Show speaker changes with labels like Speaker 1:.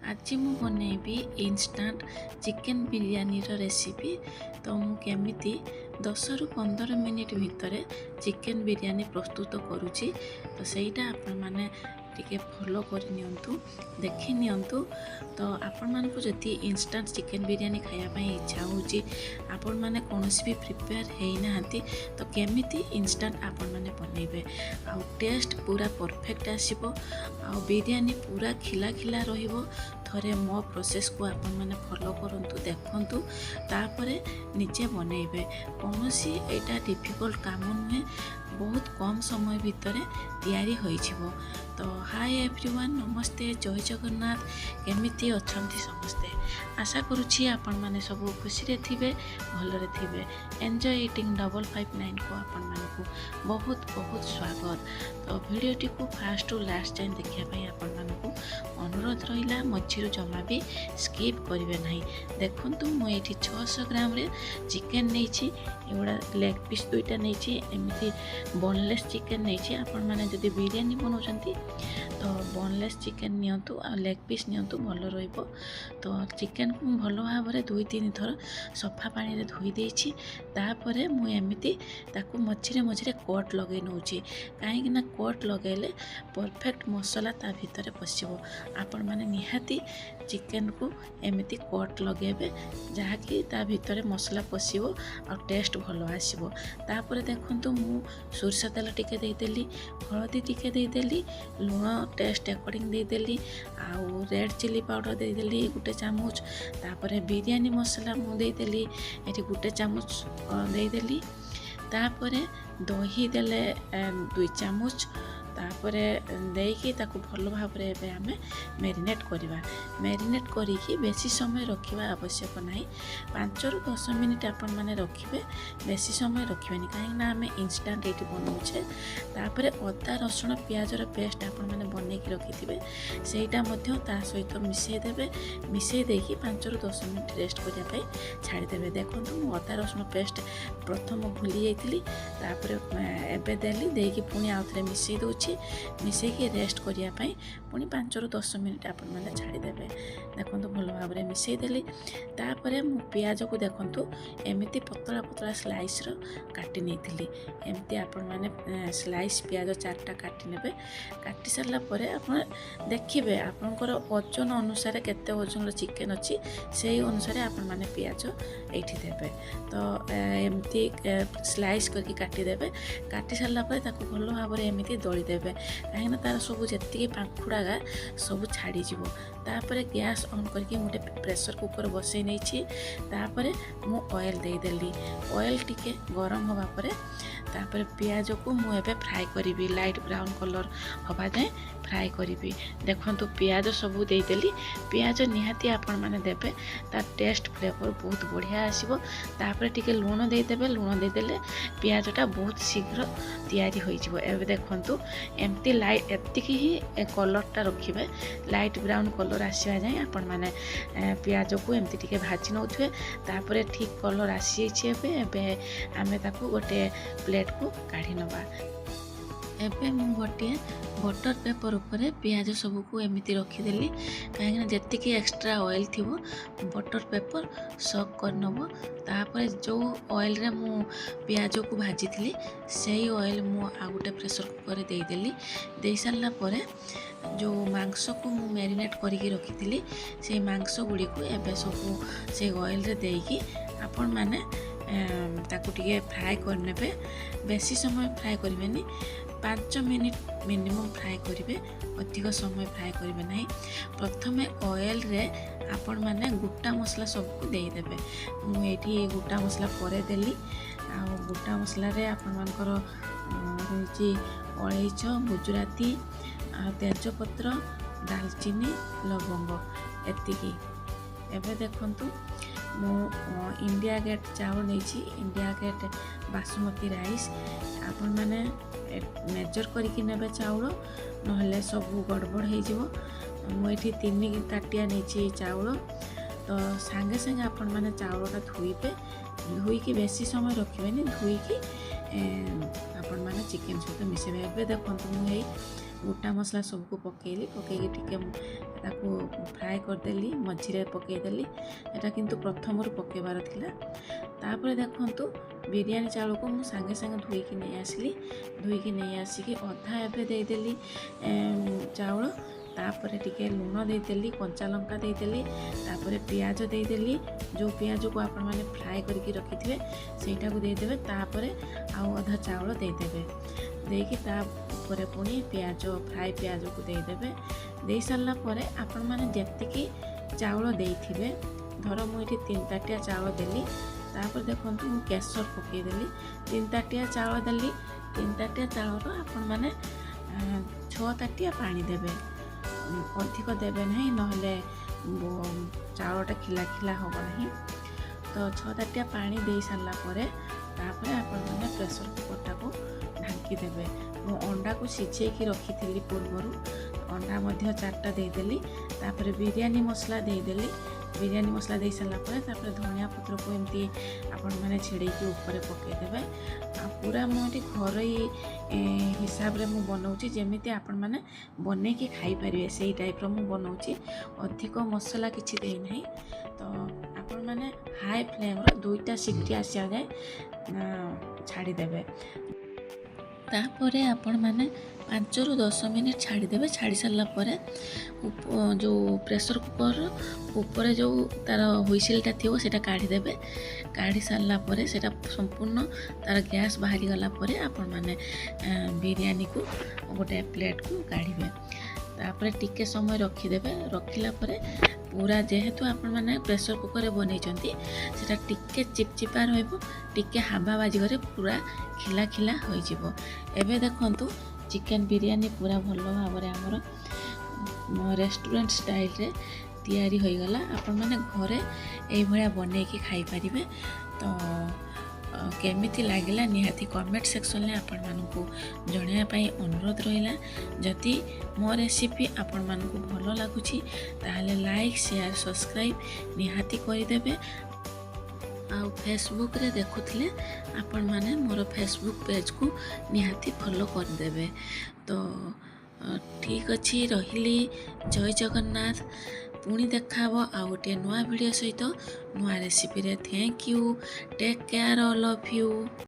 Speaker 1: आज मु बनैबी instant chicken biryani recipe. तो मु केमिति 10 रु 15 मिनिट भितर चिकेन बिरयानी प्रस्तुत करुची। तो सहीटा आपण माने टिके फॉलो कर नियंतु, देखि नियंतु। तो आपण मानकु जति इंस्टांट चिकेन बिरयानी खाया पई इच्छा होची, आपण माने कोनोसी भी प्रिपेयर हेई नाहंती, तो केमिति इंस्टांट आपण माने बनेबे आ टेस्ट पूरा परफेक्ट आसीबो आ बिरयानी पूरा खिला खिला रहिबो। थरे मो प्रोसेस को आपण माने फॉलो करंतु, देखंतु, तापरे निजे बनेबे। कोनोसी एटा डिफिकल्ट काम नुहे, बहुत कम समय भितर तैयारी होई छिबो। तो हाय एवरीवन, नमस्ते, जय जगन्नाथ। केमिति अछंती समस्ते? आशा करुछि आपण माने सब खुशी रे थिबे, भलरे थिबे। एन्जॉय ईटिंग 559 को आपण मानकु बहुत बहुत स्वागत। तो वीडियोटी को फास्ट टू लास्ट जाए देखिया पई आपण मानकु अनुरोध रहिला, मझिरु जमा भी स्किप करिवे नाही। देखंतु मु एठी 600 ग्राम रे चिकन नेछि, एवडा लेग पीस दुईटा नेछि, एमिति बोनलेस चिकन नेछि। आपण माने जदि बिरयानी बनाउछंती तो बोनलेस चिकन नियंतु आ लेग पीस नियंतु, भल रहिबो। तो चिकन को भल भाव में 2-3 थर सफा पानी रे धोई देछि। तापरे मु एमिति ताकू मझिरे मझिरे कट लगे नउछि, काहेकि ना कट लगेले परफेक्ट मसला ता भितर पसिबो। आपण माने निहाती चिकन को एमिति कट लगेबे, जहाँकि ता भितर मसला पसिबो आ टेस्ट भल आसीबो। तापरे देखंतु मु सोरसा तेल टिके देदेली, हळदी टिके देदेली, लुण टेस्ट अकॉर्डिंग देदेली, आउ रेड चिली पाउडर देदेली 1 चामच। तापरे बिरयानी मसला मु देदेली एठी 1 चामच देदेली। तापरे दही देले 2 चामच। तापरे देकी ताकू भल भाव में एबे आमे मैरिनेट करवा। मैरिनेट करिकी बेसी समय रखिबा आवश्यक नाही, 5 रु 10 मिनिट आपण माने रखिबे, बेसी समय रखिबेनी, काहे ना आमे इंस्टेंट एटी बनौछे। तापरे अदा रसुण प्याज रो पेस्ट आपण माने बनै के रखिथिबे, सेटा मध्ये ता सहित मिसै देबे। मिसै देकी 5 रु 10 मिनिट रेस्ट करिया पई छाडी देबे। देखंतु मु अदा रसुण पेस्ट प्रथम भूली जाइतिली, तापरे एबे देली, देकी पुनी आउथरे मिसै दउछि। मिसेकी रेस्ट करिया पई पुनी 5 रु 10 मिनिट आपण माने छाडी देबे। देखंतु भल भाव में मिसै देली। तापरे मु प्याज को देखंतु एमिति पतला पतला स्लाइस रो काटी नेथिली। एमिति आपण माने स्लाइस प्याज 4टा काटी नेबे। काटी सरला परे आपण देखिबे आपनकर ओजन अनुसार केते ओजन रो चिकन अछि, सेही अनुसार आपण माने प्याज एठी देबे। तो एमिति स्लाइस करके काटी देबे। काटी सरला परे ताको भल भाव में एमिति दळी देबे, काहे ना तार सब जत्तिके पाखुड़ागा सब छाड़ी जीवो। तापरे गैस ऑन करके गोटे प्रेशर कुकर बसई नहीं। तापरे मु ऑयल दे देली। ऑयल टिके गरम होबा परे तापरे प्याज को मु एबे फ्राई करी, लाइट ब्राउन कलर होबा जाए फ्राई करी। देखंतु प्याज सब दे देली। प्याज निहाती आपण माने देबे, तार टेस्ट फ्लेवर बहुत बढ़िया आसीबो। तापरे टिके लूण दे देबे। लूण दे देले प्याजटा बहुत शीघ्र तैयारी होई जिवो। एबे देखंतु एमती लाइट एतिकी ही कलरटा रखिबे, लाइट ब्राउन कलर आसीबा जाए आपण माने प्याज को एमती टिके भाजी नउथुए। तापरे ठीक कलर आसी एबे एबे आमे ताकू गोटे प्लेट को काढी नबा। एबे मु गोटे बटर पेपर उपरे प्याज सबको एमिति रखीदेली, कहीं जेतिकी एक्स्ट्रा ऑयल थिबो बटर पेपर सक कर नबो। तापर जो ऑयल रे मु प्याज को भाजी थी से ऑयल मु आ गोटे प्रेशर कुकर दे देली। दे सारला परे जो मांस को मु मैरिनेट करके रखी थी से मांस गुड़ी को एबे सब से ऑयल रे देकी आपण माने ताकू टिके फ्राई करनेबे। बेसी समय फ्राई करिवेनी, 5 मिनिट मिनिमम फ्राई करिवे, अधिक समय फ्राई करिवे नहीं। प्रथमे ऑयल रे आपण माने गोटा मसला सबको दे देबे। मु एठी गोटा मसला परे देली। आ गोटा मसला रे आपण मानकर होइची अलैच, गुजराती, तेजपत्र, दालचीनी, लवंग एतिकी। एबे देखंतु मु इंडिया गेट चावल नहीं, इंडिया गेट बासमती राइस। आपण माने मेजर करके नेबे चाउल, नहले सब गड़बड़ हो जिवो। मुझे 3 ताटिया नहीं चाउल। तो सांगे सांगे आपण माने चाउलटा धोइबे। धोईकी बेसी समय रखिबेनी, धोईकी आपण माने चिकन सहित मिसेबे। एबे देखंतु मु गोटा मसला सबको पकेली, पकईकी टिके ताकू फ्राए करदेली मझे पकईदेली एटा किंतु प्रथम पकेबार थिला। तापर देखंतु बिरयानी चाउल को मु सांगे सांगे धोईकी नहीं आसली। धोईकी नहीं आसिकी अधा एबे देदेली चाउल तापर टिके लुण देदेली कंचा लंका देदेली तापर पियाज देदेली जो पियाज को आपण माने फ्राए करके रखिथिबे सेटा को देदेबे तापर आउ अधा चाउल देदेबे देकी तापर पुणी पियाज फ्राए पियाज को देदेबे दे सारा पर आपण माने जेतिकी चाउल देइथिबे धर मु एठी 3 ताटिया चाउल देली तापर देखंतु मु केसर पकईदेली 3 ताटिया चाउल देली 3 ताटिया चाउल आपण माने 6 ताटिया पानी देबे अधिक देबे नहीं नहले चाउलटा खिला खिला हम नहीं। तो 6 ताटिया पानी दे सारा पर तापर आपण माने प्रेशर कुकरटा को ढांकी देबे। मु अंडा को सिझेकी रखी थी पूर्वर अंडा मध्य 4टा देदेली तापर बिरयानी मसला देदेली बिरयानी मसला दे सारा पर धनिया पत्र को एमती आपण माने छिड़ेकी ऊपर पकईदेवे पूरा मुझे घर हिसाब रे मु बनाऊँगी जमीती आपण माने बनईकी खाई पारे से टाइप रो मु बनाऊँगी अधिक मसला किसी देना। तो आपण माने हाई फ्लेम रो 2टा सीटी आसिया जाए छाड़ीदेवे तापर आपण माने 5 ରୁ 10 मिनिट छाड़ीदेवे। छाड़ी सारा पर जो प्रेशर कुकर ऊपर जो तार हुइसिलटा थी सेटा काढ़ीदेवे। काढ़ी सारा पर सेटा संपूर्ण तार गैस बाहरी गला पर आपण माने बिरयानी को गोटे प्लेट को काढ़ीबे तापर टिके समय रखीदेवे। रखिला पर पूरा जेहेतु आपण माने प्रेशर कुकर बनै चंती सेटा टिके चिपचिपा रहइबो टिके हावा बाजिगरे पूरा खिला खिला होई जिवो। एबे देखंतु चिकेन बिरयानी पूरा भल भाव आमर रेस्टोरेंट स्टाइल रे तैयारी हो गला। आपण माने घरे एई भलिया बनेकी खाई परिबे। तो केमिति लागिला निहाती कमेंट सेक्शन में आपण मानकु जणाया पई अनुरोध रहिला। जदि मो रेसिपी आपण मानकु भल लागुची ताहले लाइक शेयर सब्सक्राइब निहाती करिदेबे। आउ फेसबुक रे देखुथिले आपण माने मोर फेसबुक पेज को निहाती फॉलो कर देबे। तो ठीक अछि रहिली जय जगन्नाथ पुणी देखाबो आ गोटे नुआ वीडियो सहित नुआ रेसिपी रे। Thank you take care all of you.